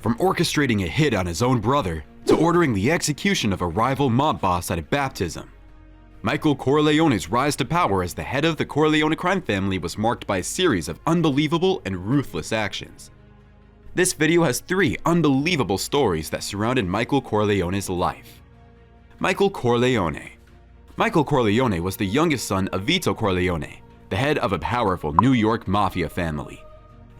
From orchestrating a hit on his own brother to ordering the execution of a rival mob boss at a baptism, Michael Corleone's rise to power as the head of the Corleone crime family was marked by a series of unbelievable and ruthless actions. This video has 3 unbelievable stories that surrounded Michael Corleone's life. Michael Corleone. Michael Corleone was the youngest son of Vito Corleone, the head of a powerful New York mafia family.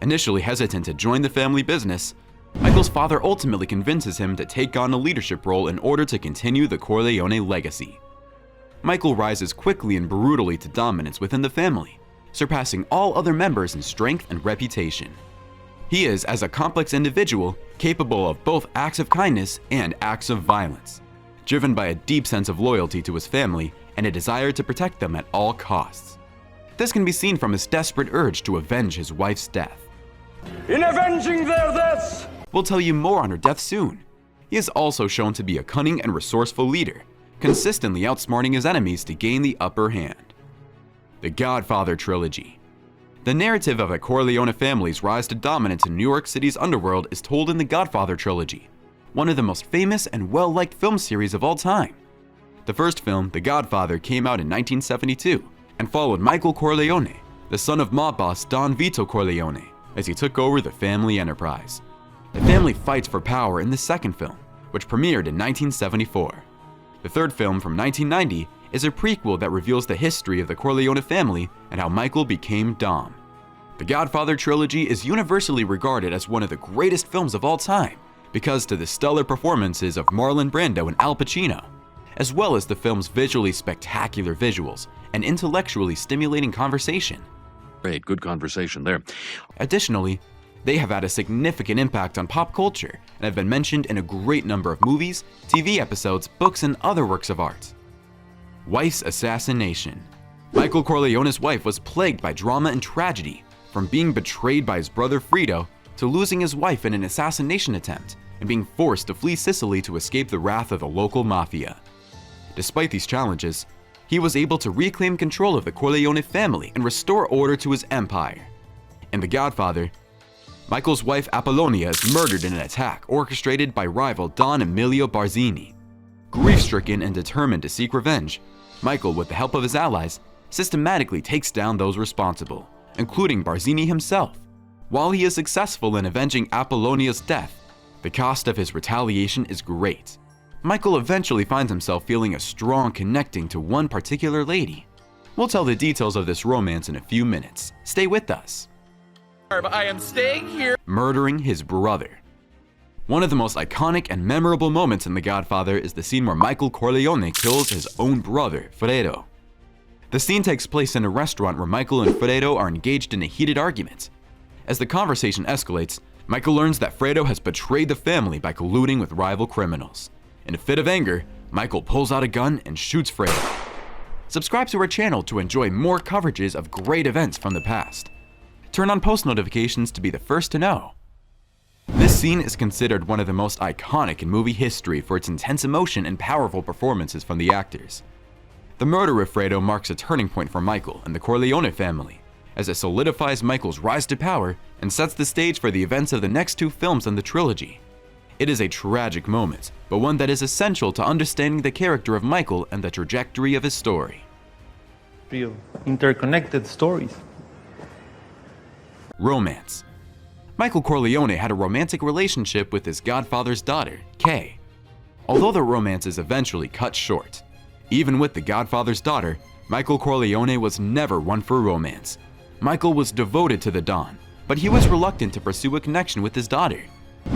Initially hesitant to join the family business, Michael's father ultimately convinces him to take on a leadership role in order to continue the Corleone legacy. Michael rises quickly and brutally to dominance within the family, surpassing all other members in strength and reputation. He is, as a complex individual, capable of both acts of kindness and acts of violence, driven by a deep sense of loyalty to his family and a desire to protect them at all costs. This can be seen from his desperate urge to avenge his wife's death. In avenging their deaths! We'll tell you more on her death soon. He is also shown to be a cunning and resourceful leader, consistently outsmarting his enemies to gain the upper hand. The Godfather Trilogy. The narrative of a Corleone family's rise to dominance in New York City's underworld is told in the Godfather Trilogy, one of the most famous and well-liked film series of all time. The first film, The Godfather, came out in 1972 and followed Michael Corleone, the son of mob boss Don Vito Corleone, as he took over the family enterprise. The family fights for power in the second film, which premiered in 1974. The third film from 1990 is a prequel that reveals the history of the Corleone family and how Michael became Dom. The Godfather Trilogy is universally regarded as one of the greatest films of all time because to the stellar performances of Marlon Brando and Al Pacino, as well as the film's visually spectacular visuals and intellectually stimulating conversation. Great, good conversation there. Additionally, they have had a significant impact on pop culture and have been mentioned in a great number of movies, TV episodes, books, and other works of art. Wife's assassination. Michael Corleone's wife was plagued by drama and tragedy, from being betrayed by his brother Fredo to losing his wife in an assassination attempt and being forced to flee Sicily to escape the wrath of the local mafia. Despite these challenges, he was able to reclaim control of the Corleone family and restore order to his empire. In The Godfather, Michael's wife Apollonia is murdered in an attack orchestrated by rival Don Emilio Barzini. Grief-stricken and determined to seek revenge, Michael, with the help of his allies, systematically takes down those responsible, including Barzini himself. While he is successful in avenging Apollonia's death, the cost of his retaliation is great. Michael eventually finds himself feeling a strong connecting to one particular lady. We'll tell the details of this romance in a few minutes. Stay with us. I am staying here. Murdering his brother. One of the most iconic and memorable moments in The Godfather is the scene where Michael Corleone kills his own brother, Fredo. The scene takes place in a restaurant where Michael and Fredo are engaged in a heated argument. As the conversation escalates, Michael learns that Fredo has betrayed the family by colluding with rival criminals. In a fit of anger, Michael pulls out a gun and shoots Fredo. Subscribe to our channel to enjoy more coverages of great events from the past. Turn on post notifications to be the first to know. This scene is considered one of the most iconic in movie history for its intense emotion and powerful performances from the actors. The murder of Fredo marks a turning point for Michael and the Corleone family, as it solidifies Michael's rise to power and sets the stage for the events of the next 2 films in the trilogy. It is a tragic moment, but one that is essential to understanding the character of Michael and the trajectory of his story. Real interconnected stories. Romance. Michael Corleone had a romantic relationship with his godfather's daughter, Kay. Although the romance is eventually cut short, even with the godfather's daughter, Michael Corleone was never one for romance. Michael was devoted to the Don, but he was reluctant to pursue a connection with his daughter.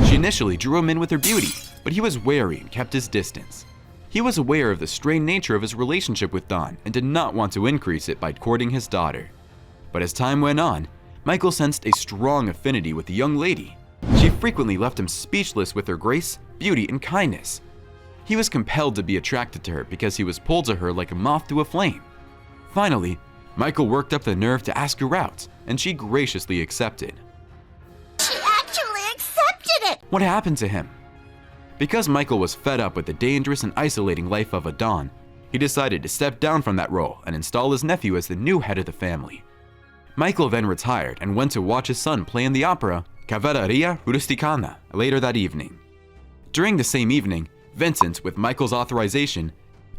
She initially drew him in with her beauty, but he was wary and kept his distance. He was aware of the strained nature of his relationship with Don and did not want to increase it by courting his daughter. But as time went on, Michael sensed a strong affinity with the young lady. She frequently left him speechless with her grace, beauty, and kindness. He was compelled to be attracted to her because he was pulled to her like a moth to a flame. Finally, Michael worked up the nerve to ask her out, and she graciously accepted. She actually accepted it! What happened to him? Because Michael was fed up with the dangerous and isolating life of a Don, he decided to step down from that role and install his nephew as the new head of the family. Michael then retired and went to watch his son play in the opera Cavalleria Rusticana later that evening. During the same evening, Vincent, with Michael's authorization,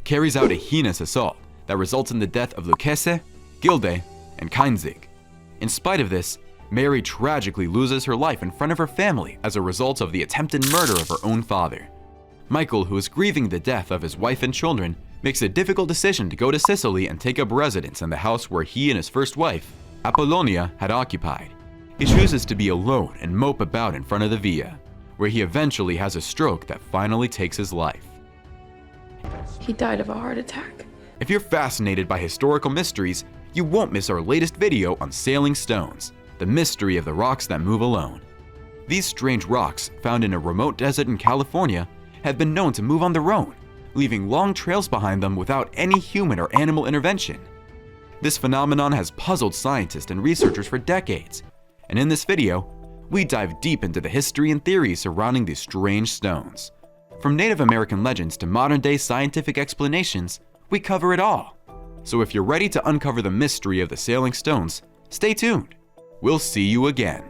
carries out a heinous assault that results in the death of Lucchese, Gilde, and Keinzig. In spite of this, Mary tragically loses her life in front of her family as a result of the attempted murder of her own father. Michael, who is grieving the death of his wife and children, makes a difficult decision to go to Sicily and take up residence in the house where he and his first wife, Apollonia, had occupied. He chooses to be alone and mope about in front of the villa, where he eventually has a stroke that finally takes his life. He died of a heart attack. If you're fascinated by historical mysteries, you won't miss our latest video on sailing stones, the mystery of the rocks that move alone. These strange rocks, found in a remote desert in California, have been known to move on their own, leaving long trails behind them without any human or animal intervention. This phenomenon has puzzled scientists and researchers for decades, and in this video, we dive deep into the history and theories surrounding these strange stones. From Native American legends to modern-day scientific explanations, we cover it all. So if you're ready to uncover the mystery of the sailing stones, stay tuned. We'll see you again.